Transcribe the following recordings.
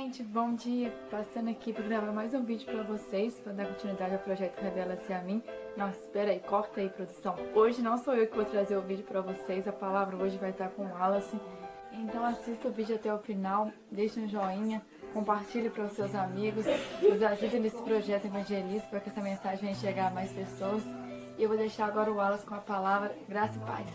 gente, bom dia! Passando aqui para gravar mais um vídeo para vocês, para dar continuidade ao projeto Revela-se a Mim. Nossa, espera aí, corta aí, produção. Hoje não sou eu que vou trazer o vídeo para vocês, a palavra hoje vai estar com o Wallace. Então assista o vídeo até o final, deixe um joinha, compartilhe para os seus amigos, nos ajude nesse projeto evangelista para que essa mensagem venha chegar a mais pessoas. E eu vou deixar agora o Wallace com a palavra Graça e Paz.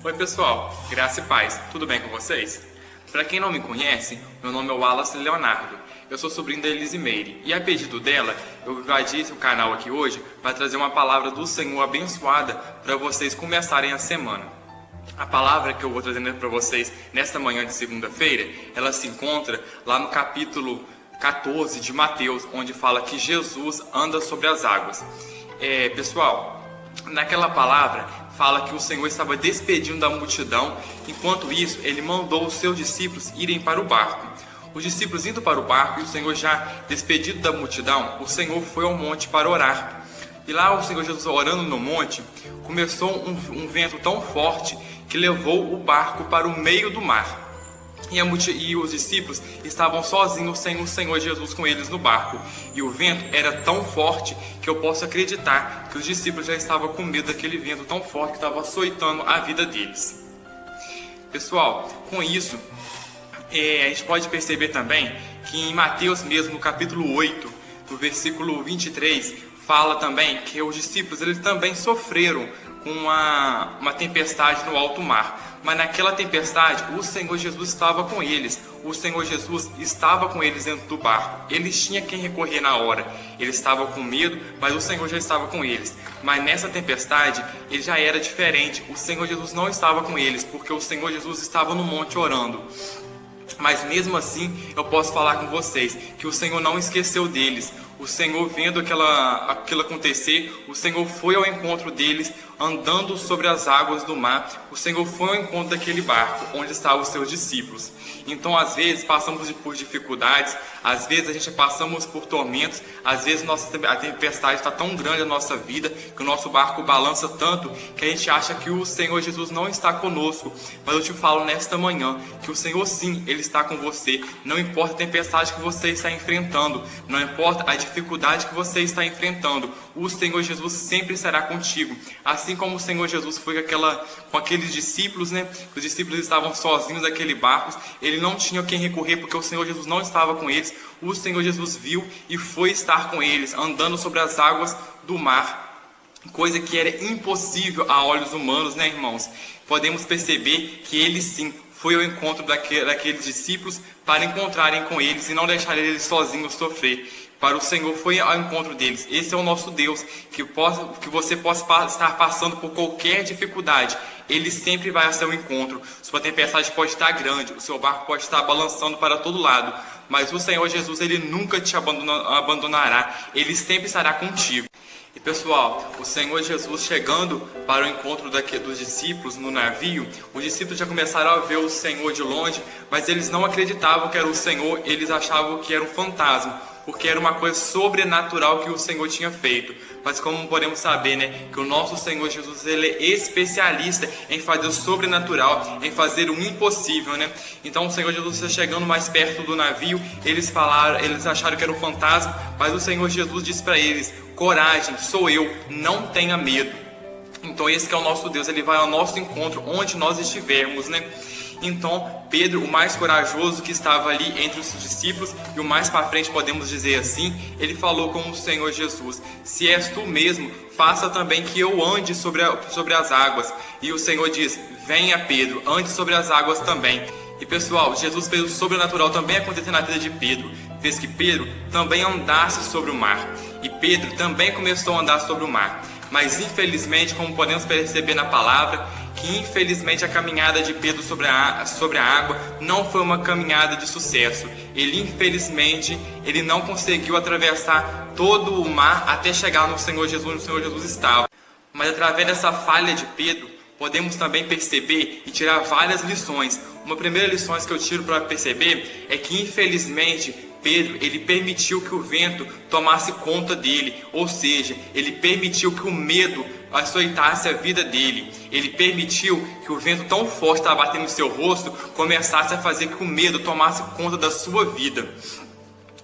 Oi pessoal, Graça e Paz, tudo bem com vocês? Para quem não me conhece, meu nome é Wallace Leonardo, eu sou sobrinho da Elisimeire e a pedido dela, eu invadi o canal aqui hoje para trazer uma palavra do Senhor abençoada para vocês começarem a semana. A palavra que eu vou trazer para vocês nesta manhã de segunda-feira, ela se encontra lá no capítulo 14 de Mateus, onde fala que Jesus anda sobre as águas. Pessoal, naquela palavra fala que o Senhor estava despedindo da multidão, enquanto isso ele mandou os seus discípulos irem para o barco. Os discípulos indo para o barco e o Senhor já despedido da multidão, o Senhor foi ao monte para orar. E lá o Senhor Jesus orando no monte, começou um vento tão forte que levou o barco para o meio do mar. E os discípulos estavam sozinhos sem o Senhor Jesus com eles no barco. E o vento era tão forte que eu posso acreditar que os discípulos já estavam com medo daquele vento tão forte que estava açoitando a vida deles. Pessoal, com isso, a gente pode perceber também que em Mateus mesmo, no capítulo 8, no versículo 23, fala também que os discípulos eles também sofreram com uma tempestade no alto mar. Mas naquela tempestade, o Senhor Jesus estava com eles. O Senhor Jesus estava com eles dentro do barco. Eles tinham quem recorrer na hora. Eles estavam com medo, mas o Senhor já estava com eles. Mas nessa tempestade, ele já era diferente. O Senhor Jesus não estava com eles, porque o Senhor Jesus estava no monte orando. Mas mesmo assim, eu posso falar com vocês que o Senhor não esqueceu deles. O Senhor, vendo aquilo acontecer, o Senhor foi ao encontro deles, andando sobre as águas do mar. O Senhor foi ao encontro daquele barco, onde estavam os seus discípulos. Então, às vezes, passamos por dificuldades, às vezes a gente passamos por tormentos, às vezes a tempestade está tão grande na nossa vida, que o nosso barco balança tanto, que a gente acha que o Senhor Jesus não está conosco. Mas eu te falo nesta manhã, que o Senhor sim, Ele está com você. Não importa a tempestade que você está enfrentando, não importa a dificuldade que você está enfrentando, o Senhor Jesus sempre estará contigo. Assim como o Senhor Jesus foi com aqueles discípulos, né? Os discípulos estavam sozinhos naquele barco, ele não tinha quem recorrer porque o Senhor Jesus não estava com eles. O Senhor Jesus viu e foi estar com eles, andando sobre as águas do mar, coisa que era impossível a olhos humanos, né, irmãos? Podemos perceber que ele sim foi ao encontro daqueles discípulos para encontrarem com eles e não deixar eles sozinhos sofrer. Para o Senhor foi ao encontro deles. Esse é o nosso Deus, que você possa estar passando por qualquer dificuldade, Ele sempre vai ao seu encontro. Sua tempestade pode estar grande, o seu barco pode estar balançando para todo lado, mas o Senhor Jesus, Ele nunca te abandonará, Ele sempre estará contigo. E pessoal, o Senhor Jesus chegando para o encontro dos discípulos no navio, os discípulos já começaram a ver o Senhor de longe, mas eles não acreditavam que era o Senhor, eles achavam que era um fantasma, porque era uma coisa sobrenatural que o Senhor tinha feito. Mas como podemos saber, né, que o nosso Senhor Jesus, ele é especialista em fazer o sobrenatural, em fazer o impossível, né? Então o Senhor Jesus está chegando mais perto do navio, eles acharam que era um fantasma, mas o Senhor Jesus disse para eles: coragem, sou eu, não tenha medo. Então esse que é o nosso Deus, ele vai ao nosso encontro onde nós estivermos, né? Então Pedro, o mais corajoso que estava ali entre os discípulos, e o mais para frente podemos dizer assim, ele falou com o Senhor Jesus: se és tu mesmo, faça também que eu ande sobre as águas. E o Senhor diz: venha Pedro, ande sobre as águas também. E pessoal, Jesus fez o sobrenatural também acontecer na vida de Pedro, fez que Pedro também andasse sobre o mar, e Pedro também começou a andar sobre o mar. Mas infelizmente, como podemos perceber na palavra, que infelizmente a caminhada de Pedro sobre a água não foi uma caminhada de sucesso. Infelizmente, ele não conseguiu atravessar todo o mar até chegar no Senhor Jesus, onde o Senhor Jesus estava. Mas através dessa falha de Pedro, podemos também perceber e tirar várias lições. Uma primeira lição que eu tiro para perceber é que infelizmente Pedro, ele permitiu que o vento tomasse conta dele, ou seja, ele permitiu que o medo açoitasse a vida dele. Ele permitiu que o vento tão forte que estava batendo no seu rosto começasse a fazer que o medo tomasse conta da sua vida,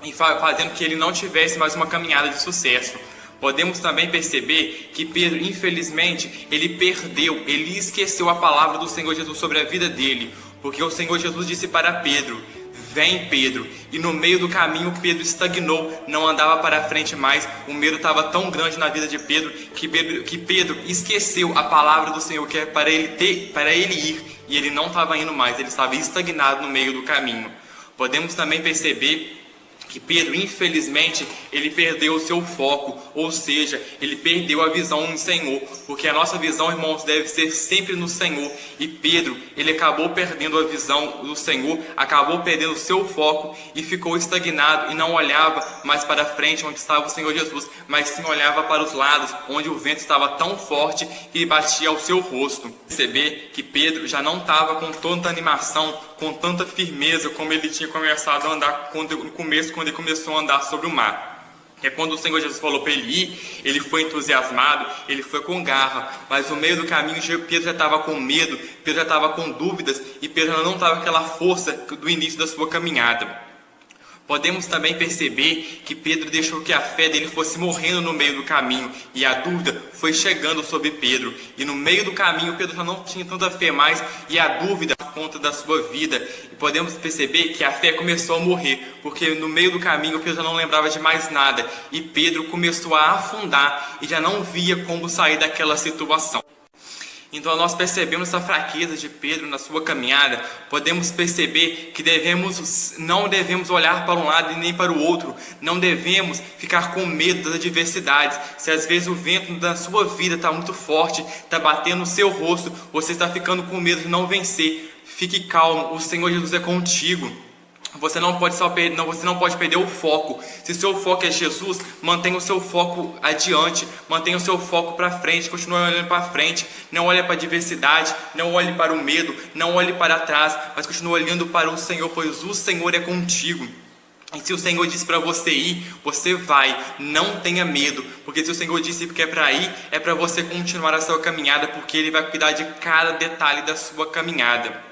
e fazendo que ele não tivesse mais uma caminhada de sucesso. Podemos também perceber que Pedro, infelizmente, ele esqueceu a palavra do Senhor Jesus sobre a vida dele, porque o Senhor Jesus disse para Pedro: vem, Pedro. E no meio do caminho Pedro estagnou, não andava para frente mais. O medo estava tão grande na vida de Pedro que Pedro esqueceu a palavra do Senhor, que é para ele ir, e ele não estava indo mais, ele estava estagnado no meio do caminho. Podemos também perceber que Pedro, infelizmente, ele perdeu o seu foco, ou seja, ele perdeu a visão no Senhor, porque a nossa visão, irmãos, deve ser sempre no Senhor. E Pedro, ele acabou perdendo a visão do Senhor, acabou perdendo o seu foco e ficou estagnado e não olhava mais para frente onde estava o Senhor Jesus, mas sim olhava para os lados, onde o vento estava tão forte que batia ao seu rosto. Perceber que Pedro já não estava com tanta animação, com tanta firmeza como ele tinha começado a andar quando ele começou a andar sobre o mar. É quando o Senhor Jesus falou para ele ir, ele foi entusiasmado, ele foi com garra, mas no meio do caminho Pedro já estava com medo, Pedro já estava com dúvidas e Pedro não estava com aquela força do início da sua caminhada. Podemos também perceber que Pedro deixou que a fé dele fosse morrendo no meio do caminho, e a dúvida foi chegando sobre Pedro, e no meio do caminho Pedro já não tinha tanta fé mais, e a dúvida por conta da sua vida. E podemos perceber que a fé começou a morrer, porque no meio do caminho Pedro já não lembrava de mais nada, e Pedro começou a afundar e já não via como sair daquela situação. Então nós percebemos essa fraqueza de Pedro na sua caminhada. Podemos perceber que não devemos olhar para um lado e nem para o outro. Não devemos ficar com medo das adversidades. Se às vezes o vento da sua vida está muito forte, está batendo no seu rosto, você está ficando com medo de não vencer, fique calmo, o Senhor Jesus é contigo. Você não pode perder o foco. Se seu foco é Jesus, mantenha o seu foco adiante, mantenha o seu foco para frente, continue olhando para frente. Não olhe para a adversidade, não olhe para o medo, não olhe para trás, mas continue olhando para o Senhor, pois o Senhor é contigo. E se o Senhor disse para você ir, você vai, não tenha medo, porque se o Senhor disse que é para ir, é para você continuar a sua caminhada, porque Ele vai cuidar de cada detalhe da sua caminhada.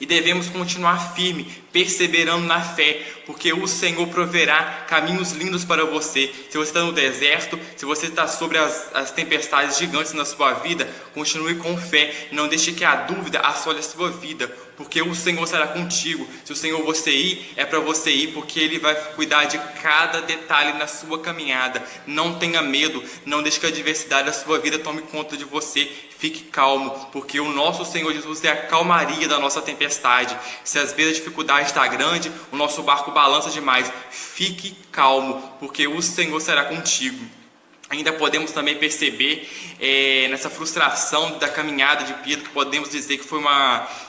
E devemos continuar firme, perseverando na fé, porque o Senhor proverá caminhos lindos para você. Se você está no deserto, se você está sobre as tempestades gigantes na sua vida, continue com fé, não deixe que a dúvida assole a sua vida, porque o Senhor será contigo. Se o Senhor você ir, é para você ir, porque Ele vai cuidar de cada detalhe na sua caminhada. Não tenha medo, não deixe que a adversidade da sua vida tome conta de você. Fique calmo, porque o nosso Senhor Jesus é a calmaria da nossa tempestade. Se às vezes a dificuldade está grande, o nosso barco balança demais, fique calmo, porque o Senhor será contigo. Ainda podemos também perceber nessa frustração da caminhada de Pedro, que podemos dizer que foi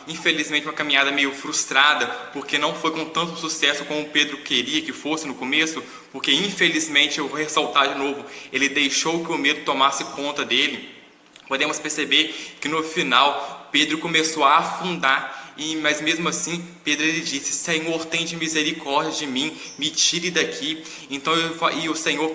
infelizmente uma caminhada meio frustrada, porque não foi com tanto sucesso como Pedro queria que fosse no começo, porque infelizmente, eu vou ressaltar de novo, ele deixou que o medo tomasse conta dele. Podemos perceber que no final Pedro começou a afundar, mas mesmo assim Pedro ele disse: Senhor, tende misericórdia de mim, me tire daqui. Então o Senhor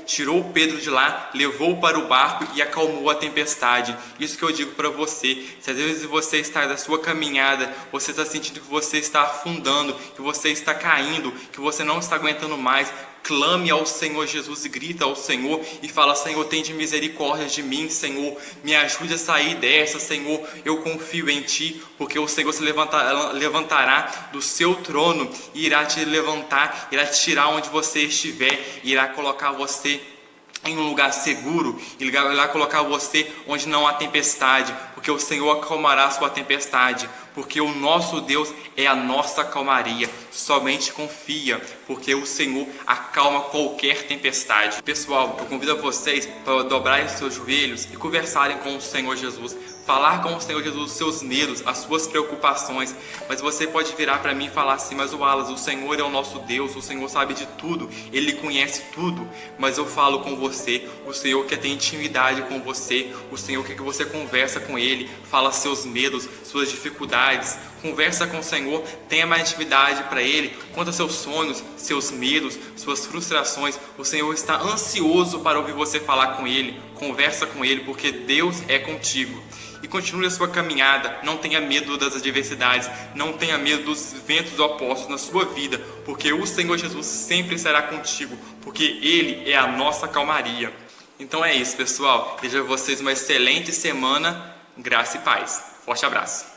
tirou Pedro de lá, levou para o barco e acalmou a tempestade. Isso que eu digo para você. Se às vezes você está na sua caminhada, você está sentindo que você está afundando, que você está caindo, que você não está aguentando mais, clame ao Senhor Jesus e grita ao Senhor e fala: Senhor, tende misericórdia de mim, Senhor, me ajude a sair dessa, Senhor, eu confio em Ti, porque o Senhor se levantará do seu trono e irá te levantar, irá te tirar onde você estiver, irá colocar você em um lugar seguro, e irá colocar você onde não há tempestade, porque o Senhor acalmará a sua tempestade, porque o nosso Deus é a nossa calmaria. Somente confia, porque o Senhor acalma qualquer tempestade. Pessoal, eu convido a vocês para dobrarem os seus joelhos e conversarem com o Senhor Jesus, falar com o Senhor Jesus os seus medos, as suas preocupações. Mas você pode virar para mim e falar assim: mas Wallace, o Senhor é o nosso Deus, o Senhor sabe de tudo, Ele conhece tudo. Mas eu falo com você, o Senhor quer ter intimidade com você, o Senhor quer que você conversa com Ele, fala seus medos, suas dificuldades, conversa com o Senhor, tenha mais intimidade para Ele, conta seus sonhos, seus medos, suas frustrações. O Senhor está ansioso para ouvir você falar com Ele, conversa com Ele, porque Deus é contigo. E continue a sua caminhada, não tenha medo das adversidades, não tenha medo dos ventos opostos na sua vida, porque o Senhor Jesus sempre será contigo, porque Ele é a nossa calmaria. Então é isso, pessoal. Desejo a vocês uma excelente semana, graça e paz. Forte abraço.